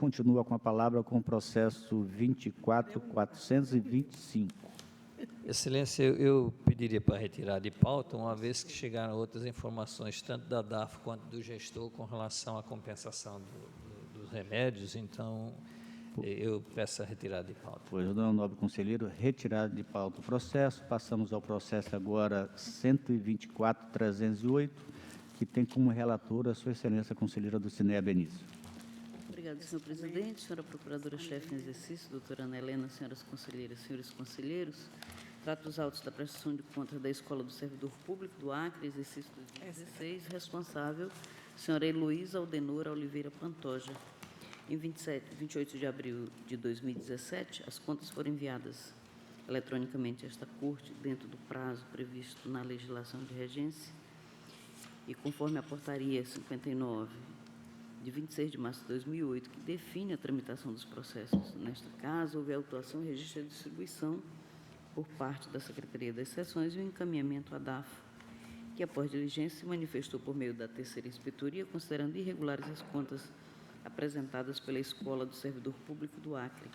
continua com a palavra com o processo 24.425. Excelência, eu pediria para retirar de pauta, uma vez que chegaram outras informações, tanto da DAF quanto do gestor, com relação à compensação dos remédios, então eu peço a retirada de pauta. Pois, nobre conselheiro, retirado de pauta o processo. Passamos ao processo agora 124.308, que tem como relatora a sua excelência conselheira do Cineia Benício. Obrigada, senhor presidente. Senhora procuradora-chefe em exercício, doutora Ana Helena, senhoras conselheiras, senhores conselheiros, trato os autos da prestação de contas da Escola do Servidor Público do Acre, exercício 2016, responsável, senhora Heloísa Aldenora Oliveira Pantoja. Em 28 de abril de 2017, as contas foram enviadas eletronicamente a esta Corte, dentro do prazo previsto na legislação de regência, e conforme a portaria 59, de 26 de março de 2008, que define a tramitação dos processos. Neste caso, houve autuação, registro e distribuição por parte da Secretaria das Seções e o encaminhamento à DAF, que, após diligência, se manifestou por meio da terceira inspetoria, considerando irregulares as contas apresentadas pela Escola do Servidor Público do Acre.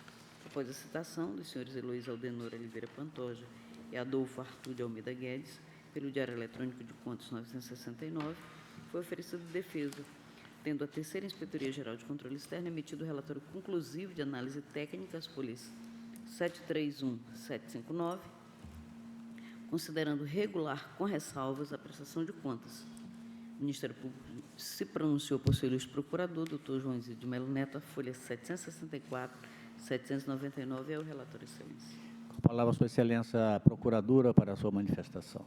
Após a citação dos senhores Heloísa Aldenora Oliveira Pantoja e Adolfo Arthur de Almeida Guedes, pelo Diário Eletrônico de Contas 969, foi oferecida defesa, tendo a terceira Inspetoria Geral de Controle Externo emitido o relatório conclusivo de análise técnica às polícias 731.759, considerando regular com ressalvas a prestação de contas. O Ministério Público se pronunciou por seu ilustre procurador, doutor João Isidro de Melo Neto, a folha 764, 799, é o relatório, excelência. Com a palavra, sua excelência, a procuradora, para a sua manifestação.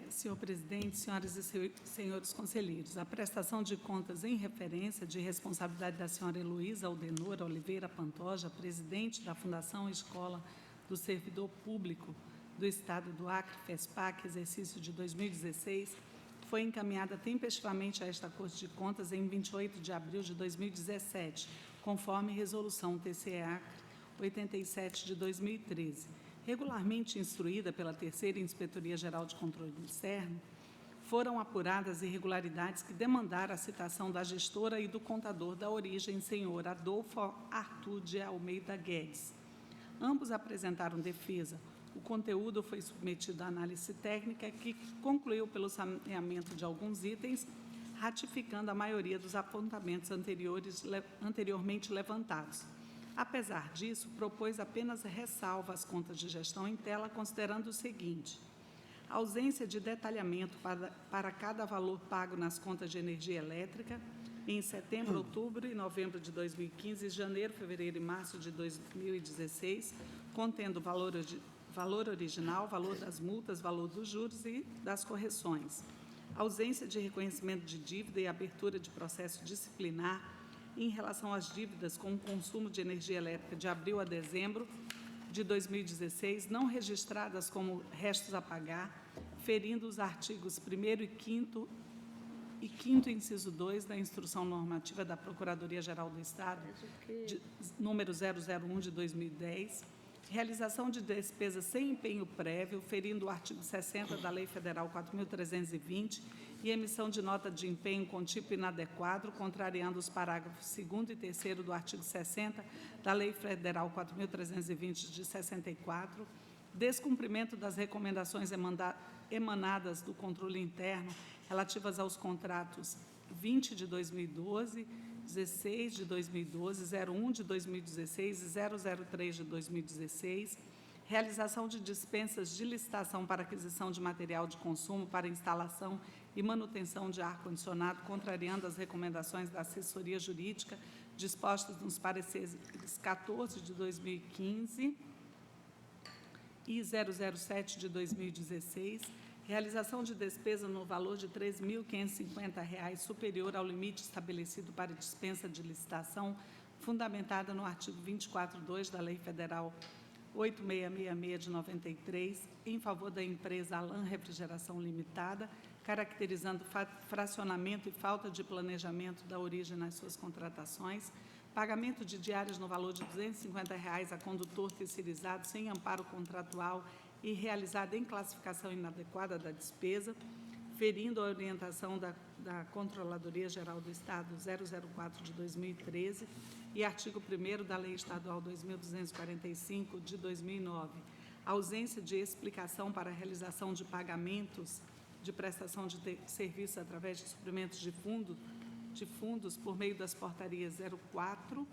Senhor presidente, senhoras e senhores conselheiros, a prestação de contas em referência de responsabilidade da senhora Heloísa Aldenora Oliveira Pantoja, presidente da Fundação Escola do Servidor Público do Estado do Acre, FESPAC, exercício de 2016, foi encaminhada tempestivamente a esta Corte de Contas em 28 de abril de 2017, conforme resolução TCE Acre 87 de 2013. Regularmente instruída pela terceira Inspetoria Geral de Controle Externo, foram apuradas irregularidades que demandaram a citação da gestora e do contador da origem, senhor Adolfo Arthur de Almeida Guedes. Ambos apresentaram defesa. O conteúdo foi submetido à análise técnica, que concluiu pelo saneamento de alguns itens, ratificando a maioria dos apontamentos anteriormente levantados. Apesar disso, propôs apenas ressalva às contas de gestão em tela, considerando o seguinte: a ausência de detalhamento para cada valor pago nas contas de energia elétrica em setembro, outubro e novembro de 2015, janeiro, fevereiro e março de 2016, contendo valor original, valor das multas, valor dos juros e das correções. A ausência de reconhecimento de dívida e abertura de processo disciplinar em relação às dívidas com o consumo de energia elétrica de abril a dezembro de 2016, não registradas como restos a pagar, ferindo os artigos 1º e 5º inciso 2 da Instrução Normativa da Procuradoria-Geral do Estado, número 001 de 2010, realização de despesas sem empenho prévio, ferindo o artigo 60 da Lei Federal 4.320, e emissão de nota de empenho com tipo inadequado, contrariando os parágrafos 2º e 3º do artigo 60 da Lei Federal 4.320 de 64, descumprimento das recomendações emanadas do controle interno relativas aos contratos 20 de 2012, 16 de 2012, 01 de 2016 e 003 de 2016, realização de dispensas de licitação para aquisição de material de consumo para instalação e manutenção de ar-condicionado, contrariando as recomendações da assessoria jurídica dispostas nos pareceres 14 de 2015 e 007 de 2016, realização de despesa no valor de R$ 3.550 superior ao limite estabelecido para dispensa de licitação, fundamentada no artigo 24.2 da Lei Federal 8666 de 93, em favor da empresa Alan Refrigeração Limitada, caracterizando fracionamento e falta de planejamento da origem nas suas contratações, pagamento de diárias no valor de R$ 250 a condutor terceirizado sem amparo contratual e realizada em classificação inadequada da despesa, ferindo a orientação da Controladoria Geral do Estado 004 de 2013 e artigo 1º da Lei Estadual 2245 de 2009, ausência de explicação para a realização de pagamentos de prestação de serviços através de suprimentos de fundos por meio das portarias 04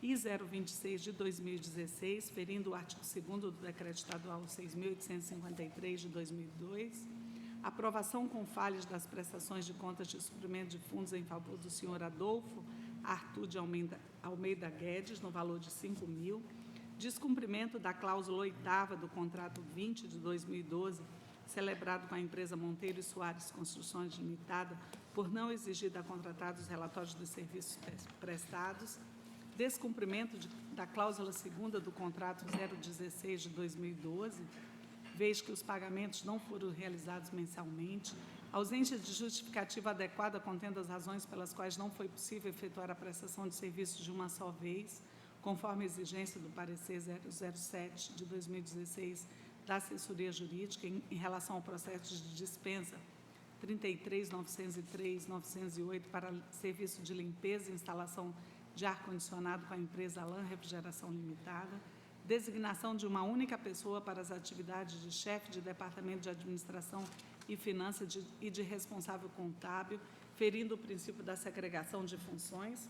e 026 de 2016, ferindo o artigo 2º do Decreto Estadual 6.853 de 2002, aprovação com falhas das prestações de contas de suprimento de fundos em favor do senhor Adolfo Arthur de Almeida Guedes, no valor de 5.000, descumprimento da cláusula 8ª do contrato 20 de 2012, celebrado com a empresa Monteiro e Soares Construções Limitada, por não exigir da contratada os relatórios dos serviços prestados, descumprimento da cláusula 2ª do contrato 016 de 2012, vez que os pagamentos não foram realizados mensalmente, ausência de justificativa adequada contendo as razões pelas quais não foi possível efetuar a prestação de serviços de uma só vez, conforme a exigência do parecer 007 de 2016 da assessoria jurídica em relação ao processo de dispensa 33.903.908 para serviço de limpeza e instalação de ar-condicionado com a empresa Alan Refrigeração Limitada, designação de uma única pessoa para as atividades de chefe de departamento de administração e finanças e de responsável contábil, ferindo o princípio da segregação de funções,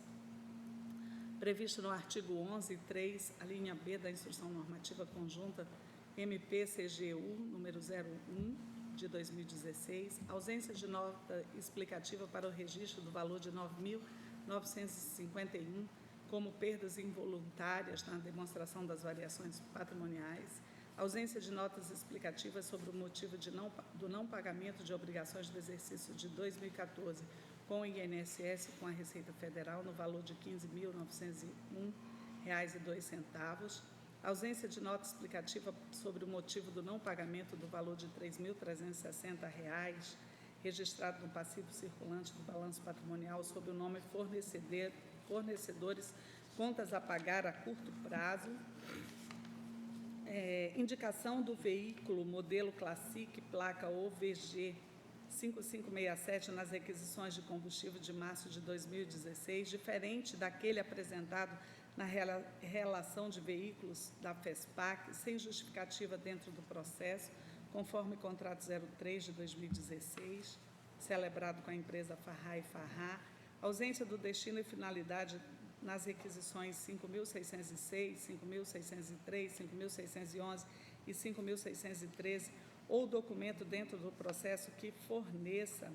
previsto no artigo 11.3, a linha B da Instrução Normativa Conjunta MP-CGU, número 01, de 2016, ausência de nota explicativa para o registro do valor de 9.951 como perdas involuntárias na demonstração das variações patrimoniais, ausência de notas explicativas sobre o motivo do não pagamento de obrigações do exercício de 2014 com o INSS e com a Receita Federal no valor de R$ 15.901,02, ausência de nota explicativa sobre o motivo do não pagamento do valor de R$ 3.360 registrado no passivo circulante do balanço patrimonial sob o nome fornecedores, contas a pagar a curto prazo, indicação do veículo modelo Classic, placa OVG 5567 nas requisições de combustível de março de 2016, diferente daquele apresentado na relação de veículos da FESPAC, sem justificativa dentro do processo, conforme contrato 03 de 2016, celebrado com a empresa Farrá e Farrá, ausência do destino e finalidade nas requisições 5.606, 5.603, 5.611 e 5.613, ou documento dentro do processo que forneça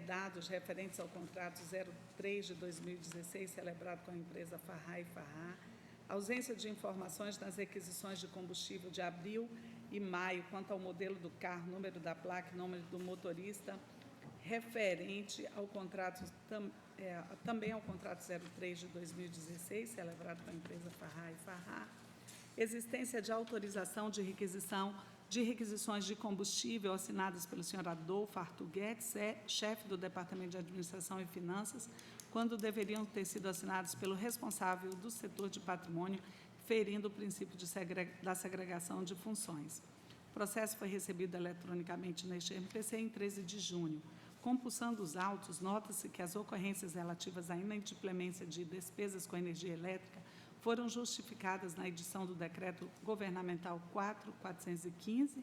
dados referentes ao contrato 03 de 2016, celebrado com a empresa Farrá e Farrá, ausência de informações nas requisições de combustível de abril e maio quanto ao modelo do carro, número da placa e número do motorista, referente ao contrato, também ao contrato 03 de 2016, celebrado com a empresa Farrá e Farrá, existência de autorização de requisições de combustível assinadas pelo senhor Adolfo Arthur Guedes, chefe do Departamento de Administração e Finanças, quando deveriam ter sido assinados pelo responsável do setor de patrimônio, ferindo o princípio da segregação de funções. O processo foi recebido eletronicamente neste MPC em 13 de junho. Compulsando os autos, nota-se que as ocorrências relativas à inadimplemência de despesas com energia elétrica foram justificadas na edição do Decreto Governamental 4.415,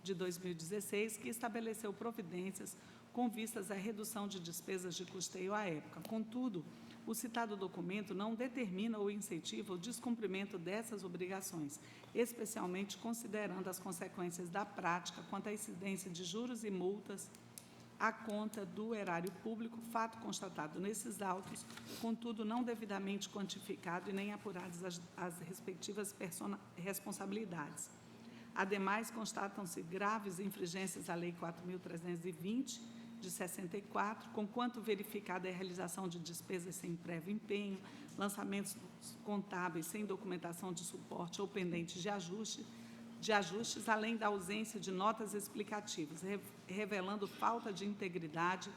de 2016, que estabeleceu providências com vistas à redução de despesas de custeio à época. Contudo, o citado documento não determina ou incentiva o descumprimento dessas obrigações, especialmente considerando as consequências da prática quanto à incidência de juros e multas à conta do erário público, fato constatado nesses autos, contudo não devidamente quantificado e nem apuradas as respectivas responsabilidades. Ademais, constatam-se graves infringências à Lei 4.320, de 64, conquanto verificada a realização de despesas sem prévio empenho, lançamentos contábeis sem documentação de suporte ou pendentes de ajustes, além da ausência de notas explicativas, revelando falta de integridade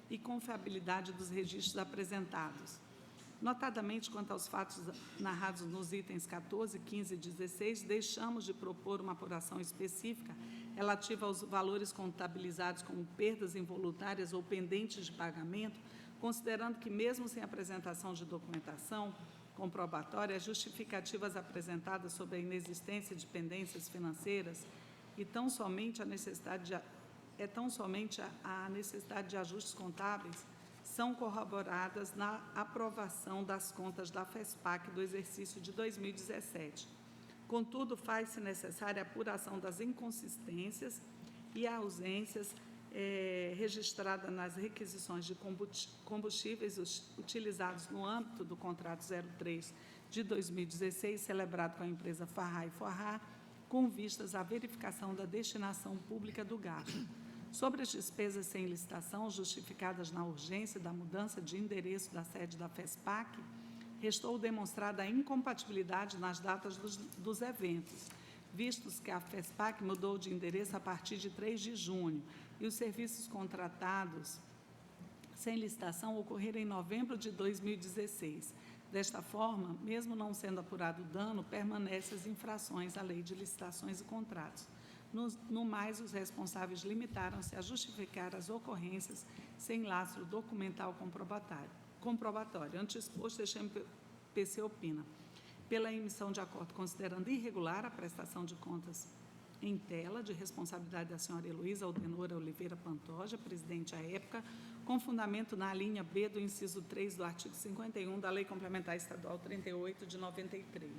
e confiabilidade dos registros apresentados. Notadamente, quanto aos fatos narrados nos itens 14, 15 e 16, deixamos de propor uma apuração específica relativa aos valores contabilizados como perdas involuntárias ou pendentes de pagamento, considerando que, mesmo sem apresentação de documentação comprobatória, as justificativas apresentadas sobre a inexistência de pendências financeiras e tão somente a necessidade de ajustes contábeis são corroboradas na aprovação das contas da FESPAC do exercício de 2017. Contudo, faz-se necessária a apuração das inconsistências e ausências registrada nas requisições de combustíveis utilizados no âmbito do contrato 03 de 2016, celebrado com a empresa Farrá e Forrá, com vistas à verificação da destinação pública do gasto. Sobre as despesas sem licitação, justificadas na urgência da mudança de endereço da sede da FESPAC, restou demonstrada a incompatibilidade nas datas dos eventos, vistos que a FESPAC mudou de endereço a partir de 3 de junho e os serviços contratados sem licitação ocorreram em novembro de 2016. Desta forma, mesmo não sendo apurado o dano, permanecem as infrações à Lei de Licitações e Contratos. No mais, os responsáveis limitaram-se a justificar as ocorrências sem lastro documental comprobatório. Ante exposto, este MPC opina pela emissão de acordo considerando irregular a prestação de contas em tela de responsabilidade da senhora Heloísa Aldenora Oliveira Pantoja, presidente à época, com fundamento na linha B do inciso 3 do artigo 51 da Lei Complementar Estadual 38 de 93.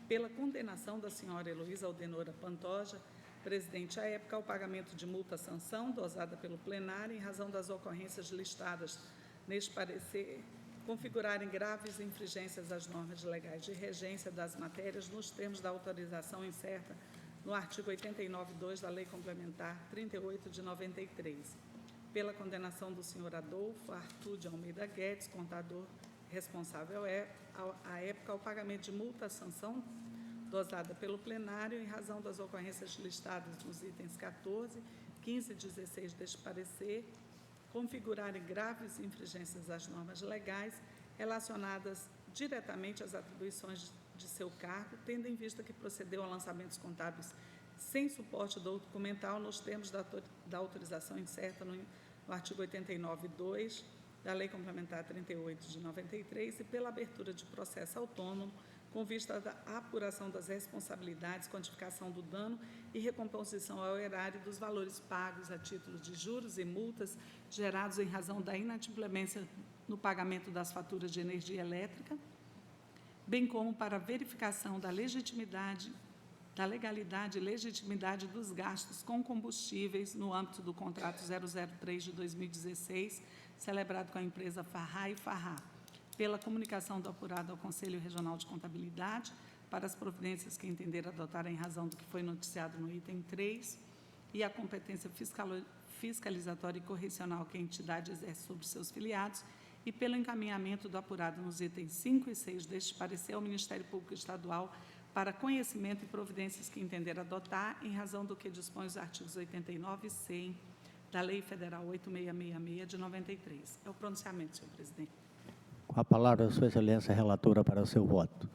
Pela condenação da senhora Heloísa Aldenora Pantoja, presidente à época, ao pagamento de multa-sanção dosada pelo plenário em razão das ocorrências listadas neste parecer, configurarem graves infringências às normas legais de regência das matérias nos termos da autorização incerta no artigo 89.2 da Lei Complementar 38 de 93. Pela condenação do senhor Adolfo Arthur de Almeida Guedes, contador responsável à época, ao pagamento de multa-sanção dosada pelo plenário em razão das ocorrências listadas nos itens 14, 15 e 16 deste parecer, configurarem graves infringências às normas legais relacionadas diretamente às atribuições de seu cargo, tendo em vista que procedeu a lançamentos contábeis sem suporte documental nos termos da autorização incerta no artigo 89.2 da Lei Complementar 38 de 93 e pela abertura de processo autônomo com vista à apuração das responsabilidades, quantificação do dano e recomposição ao erário dos valores pagos a título de juros e multas gerados em razão da inadimplência no pagamento das faturas de energia elétrica, bem como para verificação da legitimidade, da legalidade e legitimidade dos gastos com combustíveis no âmbito do contrato 003 de 2016, celebrado com a empresa Farrá e Farrá, pela comunicação do apurado ao Conselho Regional de Contabilidade, para as providências que entender adotar em razão do que foi noticiado no item 3, e a competência fiscalizatória e correcional que a entidade exerce sobre seus filiados, e pelo encaminhamento do apurado nos itens 5 e 6 deste parecer ao Ministério Público Estadual para conhecimento e providências que entender adotar em razão do que dispõe os artigos 89 e 100 da Lei Federal 8666 de 93. É o pronunciamento, senhor presidente. Com a palavra, Sua Excelência, relatora, para o seu voto.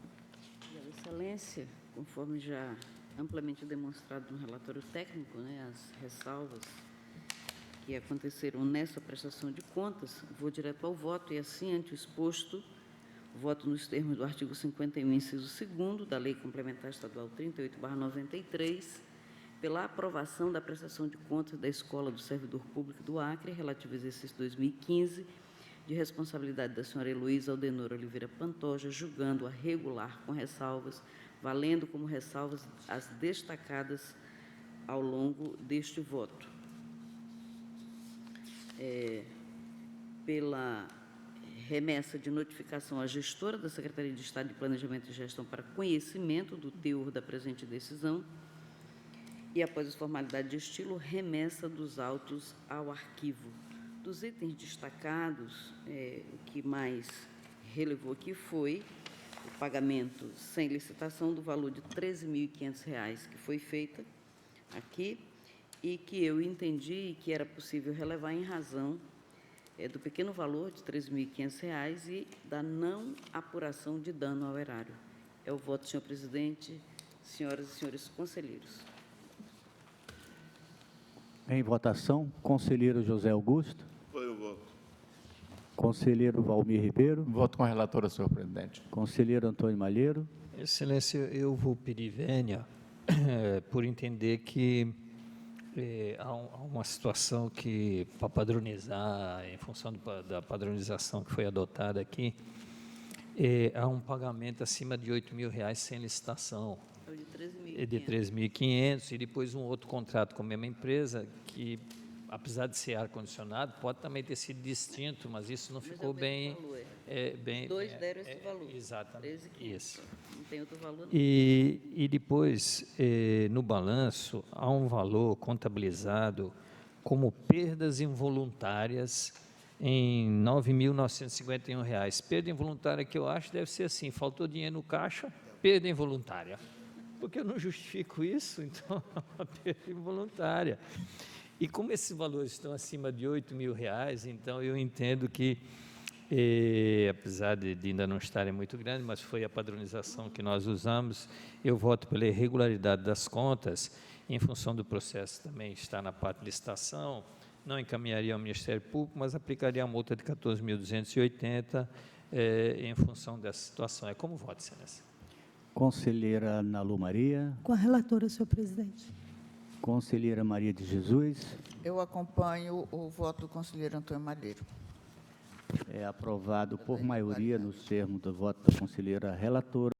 Excelência, conforme já amplamente demonstrado no relatório técnico, as ressalvas que aconteceram nessa prestação de contas, vou direto ao voto e, assim, ante o exposto, voto nos termos do artigo 51, inciso 2º da Lei Complementar Estadual 38/93, pela aprovação da prestação de contas da Escola do Servidor Público do Acre, relativo ao exercício 2015, de responsabilidade da senhora Heloísa Aldenora Oliveira Pantoja, julgando-a regular com ressalvas, valendo como ressalvas as destacadas ao longo deste voto. Pela remessa de notificação à gestora da Secretaria de Estado de Planejamento e Gestão para conhecimento do teor da presente decisão e, após as formalidades de estilo, remessa dos autos ao arquivo. Dos itens destacados, o que mais relevou aqui foi o pagamento sem licitação do valor de R$ 13.500 que foi feita aqui e que eu entendi que era possível relevar em razão do pequeno valor de R$ 13.500 e da não apuração de dano ao erário. É o voto, senhor presidente, senhoras e senhores conselheiros. Em votação, conselheiro José Augusto. Foi o voto. Conselheiro Valmir Ribeiro. Voto com a relatora, senhor presidente. Conselheiro Antônio Malheiro. Excelência, eu vou pedir vênia por entender que há uma situação que, para padronizar, em função da padronização que foi adotada aqui, há um pagamento acima de R$ 8.000 sem licitação. É o de 13.500. É de 3.500 e depois um outro contrato com a mesma empresa que, apesar de ser ar-condicionado, pode também ter sido distinto, mas isso não Mas ficou é o bem... mesmo valor, bem Os dois deram esse valor. Exatamente, 13.500. isso. Não tem outro valor, não. E depois, no balanço, há um valor contabilizado como perdas involuntárias em R$ 9.951. Perda involuntária que eu acho deve ser assim, faltou dinheiro no caixa, perda involuntária. Porque eu não justifico isso, então é uma perda involuntária. E como esses valores estão acima de R$ 8.000, então eu entendo que, apesar de ainda não estarem muito grandes, mas foi a padronização que nós usamos, eu voto pela irregularidade das contas, em função do processo também está na parte de licitação, não encaminharia ao Ministério Público, mas aplicaria a multa de 14.280 em função dessa situação. É como voto, excelência. Conselheira Nalu Maria. Com a relatora, senhor presidente. Conselheira Maria de Jesus. Eu acompanho o voto do conselheiro Antônio Malheiro. É aprovado por maioria nos termos do voto da conselheira relatora.